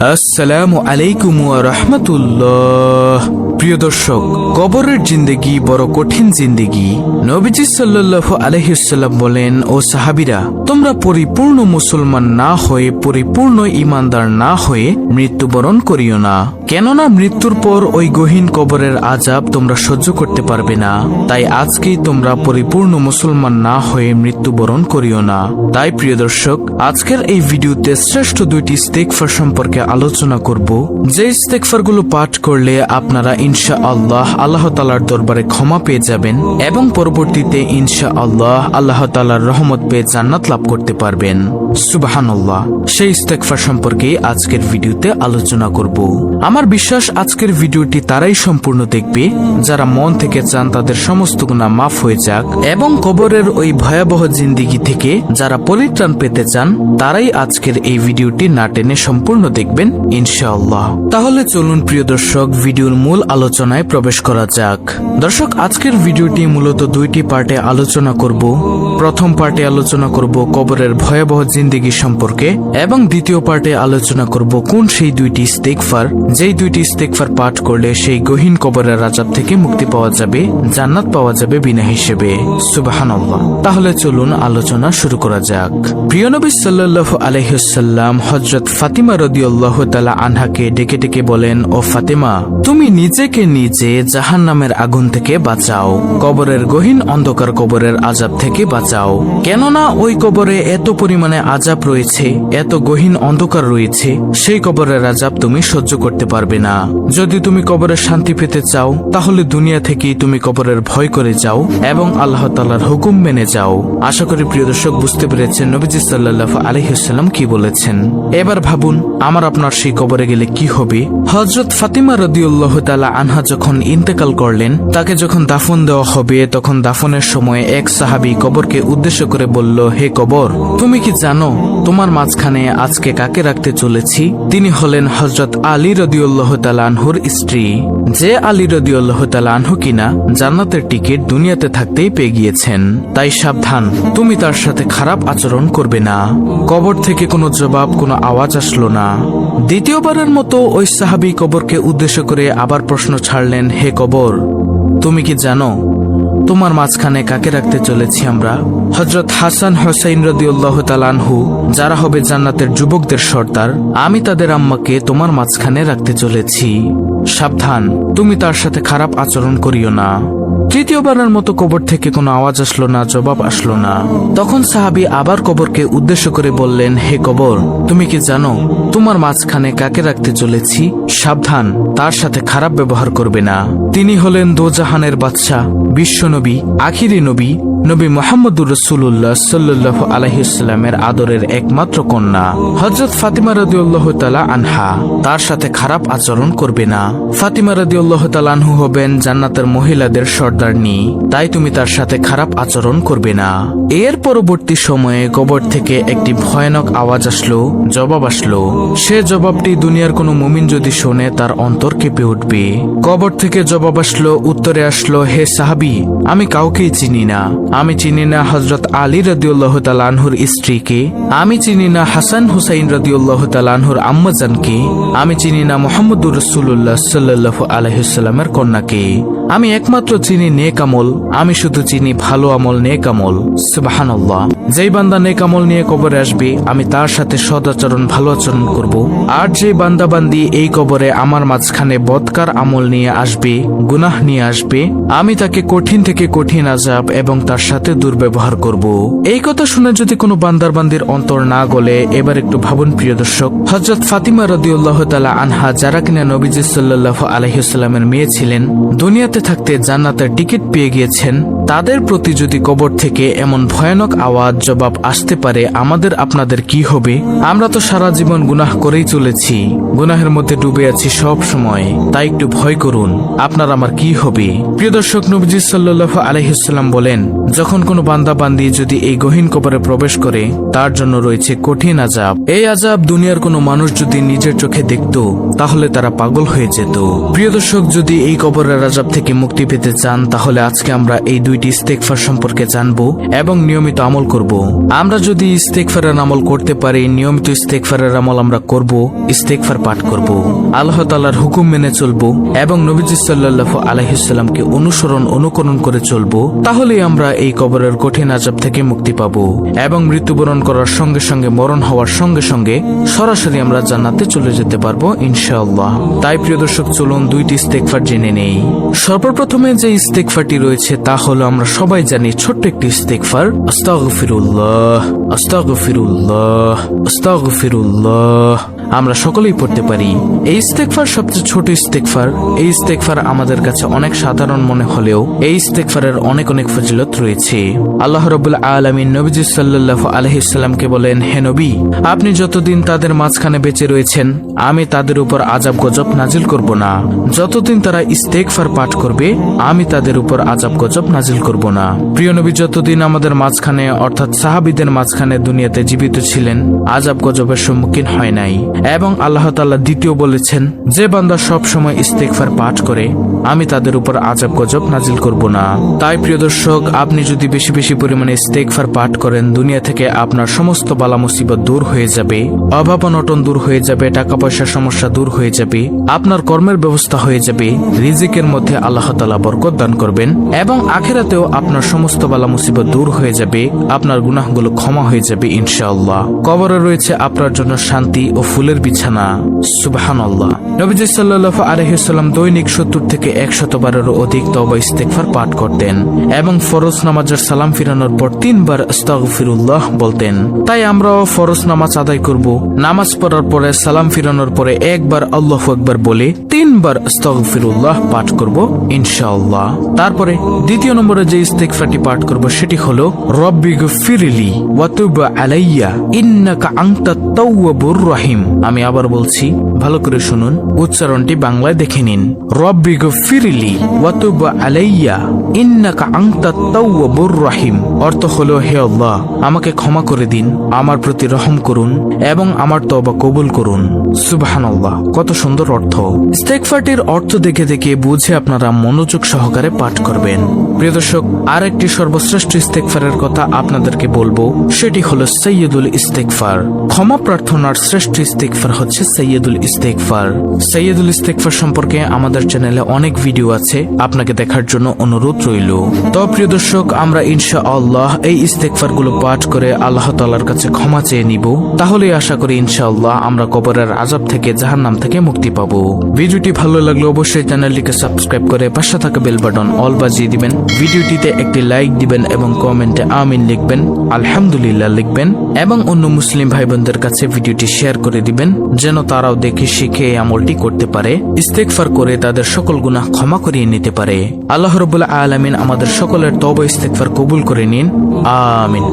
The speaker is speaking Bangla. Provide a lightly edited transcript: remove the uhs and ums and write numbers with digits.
আসসালামু আলাইকুম ওয়া রাহমাতুল্লাহ। প্রিয় দর্শক, কবরের জিন্দেগি বড় কঠিন জিন্দেগি। নবীজি সাল্লাল্লাহু আলাইহি ওয়াসাল্লাম বলেন, ও সাহাবীরা, তোমরা পরিপূর্ণ মুসলমান না হয়ে, পরিপূর্ণ ঈমানদার না হয়ে মৃত্যুবরণ করিও না। কেননা মৃত্যুর পর ওই গহীন কবরের আযাব তোমরা সহ্য করতে পারবে না। তাই আজকেই তোমরা পরিপূর্ণ মুসলমান না হয়ে মৃত্যুবরণ করিও না। তাই প্রিয় দর্শক, আজকের এই ভিডিওতে শ্রেষ্ঠ দুইটি ইস্তেগফার সম্পর্কে আলোচনা করব, যে ইস্তেগফারগুলো পাঠ করলে আপনারা ইনশাআল্লাহ আল্লাহ তাআলার দরবারে ক্ষমা পেয়ে যাবেন এবং পরবর্তীতে ইনশাআল্লাহ আল্লাহ তাআলার রহমত পেয়ে জান্নাত লাভ করতে পারবেন। সুবহানাল্লাহ। সেই ইস্তেগফার সম্পর্কে আজকের ভিডিওতে আলোচনা করব। আমার বিশ্বাস আজকের ভিডিওটি তারাই সম্পূর্ণ দেখবে যারা মন থেকে চান তাদের সমস্ত গুনাহ মাফ হয়ে যাক, এবং কবরের ওই ভয়াবহ জিন্দেগি থেকে যারা পরিত্রাণ পেতে চান তারাই আজকের এই ভিডিওটি না টেনে সম্পূর্ণ দেখবেন ইনশাআল্লাহ। তাহলে চলুন প্রিয় দর্শক, ভিডিওর মূল আলোচনায় প্রবেশ করা যাক। দর্শক, আজকের ভিডিওটি মূলত দুইটি পার্টে আলোচনা করব। প্রথম পার্টে আলোচনা করব কবরের ভয়াবহ জিন্দেগি সম্পর্কে, এবং দ্বিতীয় পার্টে আলোচনা করব কোন সেই দুইটি ইস্তেগফার, যেই দুইটি ইস্তেগফার পাঠ করলে সেই গহীন কবরের আযাব থেকে মুক্তি পাওয়া যাবে, জান্নাত পাওয়া যাবে বিনা হিসেবে। সুবহানাল্লাহ। তাহলে চলুন আলোচনা শুরু করা যাক। প্রিয় নবী সাল্লাল্লাহু আলাইহি ওয়াসাল্লাম হযরত ফাতিমা রাদিয়াল্লাহু তাআলা আনহাকে ডেকে ডেকে বলেন, ও ফাতিমা, তুমি নিজেকে নিজে জাহান্নামের আগুন থেকে বাঁচাও, কবরের গহীন অন্ধকার কবরের আযাব থেকে বাঁচাও। কেননা ওই কবরে এত পরিমাণে আযাব রয়েছে, এত গহীন অন্ধকার রয়েছে, সেই কবরের আযাব তুমি সহ্য করতে পারবে না। যদি তুমি কবরের শান্তি পেতে চাও তাহলে দুনিয়া থেকেই তুমি কবরের ভয় করে যাও এবং আল্লাহ তাআলার হুকুম মেনে যাও। আশা করি প্রিয় দর্শক বুঝতে পেরেছেন নবীজি সাল্লাল্লাহু আলাইহি ওয়াসাল্লাম কি বলেছেন। এবার ভাবুন, আমার আপনার সেই কবরে গেলে কি হবে। হযরত ফাতিমা রাদিয়াল্লাহু তাআলা আনহা যখন ইন্তেকাল করলেন, তাকে যখন দাফন দেওয়া হবে, তখন দাফনের সময় এক সাহাবী কবরকে উদ্দেশ্য করে বলল, হে কবর, তুমি কি জানো তোমার মাঝখানে আজকে কাকে রাখতে চলেছি? তিনি হলেন হযরত আলী রাদিয়াল্লাহু তাআলা আনহুর স্ত্রী, যে আলী রাদিয়াল্লাহু তাআলা আনহু কিনা জান্নাতের টিকিট দুনিয়াতে থাকতেই পেয়ে গিয়েছেন। তাই সাবধান, তুমি তার সাথে খারাপ আচরণ করবে না। কবর থেকে কোনো জবাব, কোনো আওয়াজ আসলো না। দ্বিতীয়বারের মতো ওই সাহাবী কবরকে উদ্দেশ্য করে আবার প্রশ্ন ছাড়লেন, হে কবর, তুমি কি জানো তোমার মাঝখানে কাকে রাখতে চলেছি আমরা? হযরত হাসান হুসাইন রাদিয়াল্লাহু তাআলা আনহু, যারা হবে জান্নাতের যুবকদের সর্দার, আমি তাদের আম্মাকে তোমার মাঝখানে রাখতে চলেছি। সাবধান, তুমি তার সাথে খারাপ আচরণ করিও না। তৃতীয়বারের মতো কবর থেকে কোনো আওয়াজ আসলো না, জবাব আসলো না। তখন সাহাবী আবার কবরকে উদ্দেশ্য করে বললেন, হে কবর, তুমি কি জানো তোমার মাঝখানে কাকে রাখতে চলেছি? সাবধান, তার সাথে খারাপ ব্যবহার করবে না। তিনি হলেন দোজাহানের বাদশাহ, বিশ্বনবী, আখিরি নবী, নবী মুহাম্মদুর রাসূলুল্লাহ সাল্লাল্লাহু আলাইহি ওয়াসাল্লামের আদরের একমাত্র কন্যা হযরত ফাতিমা রাদিয়াল্লাহু তাআলা আনহা। তার সাথে খারাপ আচরণ করবে না। ফাতিমা রাদিয়াল্লাহু তাআলা আনহু হবেন জান্নাতের মহিলাদের সর্দারনী, তাই তুমি তার সাথে খারাপ আচরণ করবে না। এর পরবর্তী সময়ে কবর থেকে একটি ভয়ানক আওয়াজ আসলো, জবাব আসলো। সে জবাবটি দুনিয়ার কোনো মুমিন যদি শোনে তার অন্তর কেঁপে উঠবে। কবর থেকে জবাব আসলো, উত্তরে আসলো, হে সাহাবী, আমি কাউকেই চিনি না। আমি চিনি না হযরত আলী রাদিয়াল্লাহু তাআলা আনহুর স্ত্রীকে, আমি চিনি না হাসান হুসাইন রাদিয়াল্লাহু তাআলা আনহুর আম্মাজানকে, আমি চিনি না মুহাম্মদুর রাসূলুল্লাহ সাল্লাল্লাহু আলাইহি ওয়াসাল্লামের কন্যাকে। আমি একমাত্র চিনি নেক আমল, আমি শুধু চিনি ভালো আমল, নেক আমল। সুবহানাল্লাহ। যেই বান্দা নেক আমল নিয়ে কবরে আসবে, আমি তার সাথে সদাচরণ, ভালো আচরণ করব। আর যে বান্দা বান্দি এই কবরে আমার মাঝখানে বদকার আমল নিয়ে আসবে, গুনাহ নিয়ে আসবে, আমি তাকে কঠিন থেকে কঠিন আযাব এবং তার সাথে দুর্ব্যবহার করব। এই কথা শুনে যদি কোনো বান্দার বান্দির অন্তর না গলে, এবার একটু ভাবুন প্রিয় দর্শক, হযরত ফাতিমা রাদিয়াল্লাহু তাআলা আনহা, যারা কিনা নবীজি সাল্লাল্লাহু আলাইহি ওয়াসাল্লামের মেয়ে ছিলেন, দুনিয়াতে থাকতে জান্নাতের টিকিট পেয়ে গিয়েছেন, তাদের প্রতি যদি কবর থেকে এমন ভয়ানক আওয়াজ, জবাব আসতে পারে, আমাদের আপনাদের কি হবে? আমরা তো সারা জীবন গুনাহ করেই চলেছি, গুনাহের মধ্যে ডুবে আছি সব সময়। তাই একটু ভয় করুন, আপনার আমার কি হবে? প্রিয় দর্শক, নবীজি সাল্লাল্লাহু আলাইহি ওয়াসাল্লাম বলেন, যখন কোনো বান্দা বান্দি যদি এই গহীন কবরে প্রবেশ করে, তার জন্য রয়েছে কঠিন আযাব। এই আযাব দুনিয়ার কোনো মানুষ যদি নিজের চোখে দেখত তাহলে তারা পাগল হয়ে যেত। প্রিয় দর্শক, যদি এই কবরের আযাব থেকে থেকে মুক্তি পেতে চান তাহলে আজকে আমরা এই দুইটি ইস্তেগফার সম্পর্কে জানবো এবং নিয়মিত আমল করব। আমরা যদি ইস্তেগফারের আমল করতে পারি, নিয়মিত ইস্তেগফারের আমল আমরা করব, ইস্তেগফার পাঠ করব, আল্লাহ তাআলার হুকুম মেনে চলবো এবং নবীজি সাল্লাল্লাহু আলাইহি সাল্লামকে অনুকরণ করে চলবো, তাহলেই আমরা এই কবরের কঠিন আযাব থেকে মুক্তি পাবো এবং মৃত্যুবরণ করার সঙ্গে সঙ্গে, মরণ হওয়ার সঙ্গে সঙ্গে সরাসরি আমরা জান্নাতে চলে যেতে পারবো ইনশাআল্লাহ। তাই প্রিয় দর্শক, চলুন দুইটি ইস্তেগফার জেনে নেই। সর্বপ্রথমে যে ইস্তেগফারটি রয়েছে তা হলো আমরা সবাই জানি ছোট্ট একটি ইস্তেগফার, আস্তাগফিরুল্লাহ আস্তাগফিরুল্লাহ আস্তাগফিরুল্লাহ। আমরা সকলেই পড়তে পারি। এই ইস্তেগফার সবচেয়ে ছোট ইস্তেগফার। এই ইস্তেগফার আমাদের কাছে অনেক সাধারণ মনে হলেও এই ইস্তেগফারের অনেক অনেক ফজিলত রয়েছে। আল্লাহ রাব্বুল আলামিন নবীজি সাল্লাল্লাহু আলাইহি সাল্লামকে বলেন, হে নবী, আপনি যতদিন তাদের মাঝখানে বেঁচে রয়েছেন আমি তাদের উপর আযাব গজব নাজিল করব না। যতদিন তারা ইস্তেগফার পাঠ করবে আমি তাদের উপর আযাব গজব নাজিল করব না। প্রিয় নবী যতদিন আমাদের মাঝখানে অর্থাৎ সাহাবীদের মাঝখানে দুনিয়াতে জীবিত ছিলেন আযাব গজবের সম্মুখীন হয় নাই। এবং আল্লাহ তাআলা দ্বিতীয় বলেছেন, যে বান্দা সব সময় ইস্তেগফার পাঠ করে আমি তাদের উপর আযাব গজব নাজিল করব না। তাই প্রিয় দর্শক, আপনি যদি বেশি বেশি পরিমাণে ইস্তেগফার পাঠ করেন দুনিয়া থেকে আপনার সমস্ত বালা মুসিবত দূর হয়ে যাবে, অভাব অনটন দূর হয়ে যাবে, টাকা পয়সার সমস্যা দূর হয়ে যাবে, আপনার কর্মের ব্যবস্থা হয়ে যাবে, রিজিকের মধ্যে আল্লাহ তাআলা বরকত দান করবেন এবং আখিরাতেও আপনার সমস্ত বালা মুসিবত দূর হয়ে যাবে, আপনার গুনাহগুলো ক্ষমা হয়ে যাবে ইনশাআল্লাহ। কবরে রয়েছে আপনার জন্য শান্তি ও ফুলের বিছানা। সুবহানাল্লাহ। নবীজি সাল্লাল্লাহু আলাইহি সাল্লাম দৈনিক 70 থেকে 100 বারেরও অধিক তওবা ইস্তেগফার পাঠ করতেন এবং ফরজ নামাজের সালাম ফিরানোর পর 3 বার আস্তাগফিরুল্লাহ বলতেন। তাই আমরাও ফরজ নামাজ আদায় করব, নামাজ পড়ার পরে সালাম ফিরানোর পরে একবার আল্লাহু আকবার বলে 3 বার আস্তাগফিরুল্লাহ পাঠ করব ইনশাআল্লাহ। তারপরে দ্বিতীয় নম্বরে যে ইস্তেগফারটি পাঠ করব সেটি হলো রব্বিগফিরলি ওয়া তুব আলাইয়া ইন্নাকা আনতাত তাওয়াবুর রহিম। আমি আবার বলছি, ভালো করে শুনুন, উচ্চারণটি বাংলায় দেখে নিন। রব্বিগফিরলি ওয়া তুব আলাইয়া ইন্নাকা আনতাত তাওয়াবুর রহিম। অর্থ হলো, হে আল্লাহ, আমাকে ক্ষমা করে দিন, আমার প্রতি রহম করুন এবং আমার তওবা কবুল করুন। সুবহানাল্লাহ, কত সুন্দর অর্থ। ইস্তেগফারটির অর্থ দেখে দেখে বুঝে আপনারা মনোযোগ সহকারে পাঠ করবেন। প্রিয় দর্শক, আরেকটি সর্বশ্রেষ্ঠ ইস্তেগফারের কথা আপনাদেরকে বলবো, সেটি হলো সাইয়্যিদুল ইস্তেগফার। ক্ষমা প্রার্থনার শ্রেষ্ঠ ইস্তেগফার হচ্ছে সাইয়্যিদুল ইস্তেগফার। সাইয়্যিদুল ইস্তেগফার সম্পর্কে আমাদের চ্যানেলে অনেক ভিডিও আছে, আপনাকে দেখার জন্য অনুরোধ রইল। তো প্রিয় দর্শক, আমরা ইনশাআল্লাহ এই ইস্তেগফার গুলো পাঠ করে আল্লাহ তাআলার কাছে ক্ষমা চেয়ে নিব। তাহলে আশা করি ইনশাআল্লাহ আমরা কবরের আযাব থেকে, জাহান্নাম থেকে মুক্তি পাবো। ভিডিওটি ভালো লাগলে অবশ্যই চ্যানেলটিকে সাবস্ক্রাইব করে পাশে থাকা বেল বাটন অল বাজিয়ে দিবেন। ভিডিওটিতে একটি লাইক দিবেন এবং কমেন্টে আমিন লিখবেন, আলহামদুলিল্লাহ লিখবেন এবং অন্য মুসলিম ভাই বোনদের কাছে ভিডিওটি শেয়ার করে দিবেন যেন তারাও দেখে শিখে এই আমলটি করতে পারে, ইস্তেগফার করে তাদের সকল গুনাহ ক্ষমা করিয়ে নিতে পারে। আল্লাহ রাব্বুল আলামিন আমাদের সকলের তওবা ইস্তেগফার কবুল করে নিন, আমিন।